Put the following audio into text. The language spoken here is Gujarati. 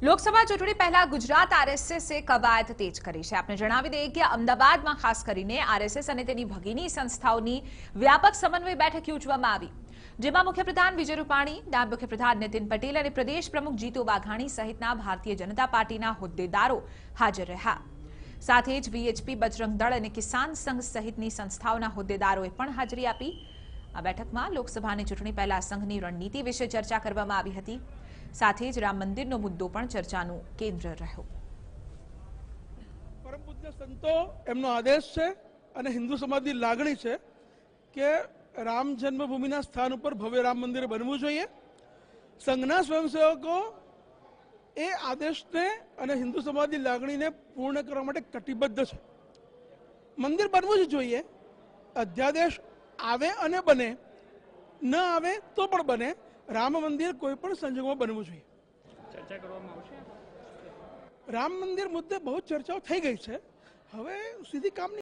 લોકસભા ચૂંટણી પહેલા ગુજરાત આરએસએસે કવાયત તેજ કરી છે। આપણે જણાવી દઈએ કે અમદાવાદમાં ખાસ કરીને આરએસએસ અને તેની ભગીની સંસ્થાઓની વ્યાપક સમન્વય બેઠક યોજવામાં આવી, જેમાં મુખ્યપ્રધાન વિજય રૂપાણી, નાયબ મુખ્યપ્રધાન નીતિન પટેલ અને પ્રદેશ પ્રમુખ જીતુ વાઘાણી સહિતના ભારતીય જનતા પાર્ટીના હોદ્દેદારો હાજર રહ્યા। સાથે જ વીએચપી, બજરંગ દળ અને કિસાન સંઘ સહિતની સંસ્થાઓના હોદ્દેદારોએ પણ હાજરી આપી। આ બેઠકમાં લોકસભાની ચૂંટણી પહેલા સંઘની રણનીતિ વિશે ચર્ચા કરવામાં આવી હતી। સાથે જ રામ મંદિરનો મુદ્દો પણ ચર્ચાનું કેન્દ્ર રહ્યો। પરમ પૂજ્ય સંતો એમનો આદેશ છે અને હિન્દુ સમાજની લાગણી છે કે રામ જન્મભૂમિના સ્થાન ઉપર ભવ્ય રામ મંદિર બનવું જોઈએ। સંઘના સ્વયંસેવકો એ આદેશને અને હિન્દુ સમાજની લાગણીને પૂર્ણ કરવા માટે કટિબદ્ધ છે। મંદિર બનવું જ જોઈએ। અધ્યાદેશ આવે અને બને, ન આવે તો પણ બને, રામ મંદિર કોઈ પણ સંજોગોમાં બનવું જોઈએ। ચર્ચા કરવામાં આવશે। રામ મંદિર મુદ્દે બહુ ચર્ચાઓ થઈ ગઈ છે, હવે સીધી કામની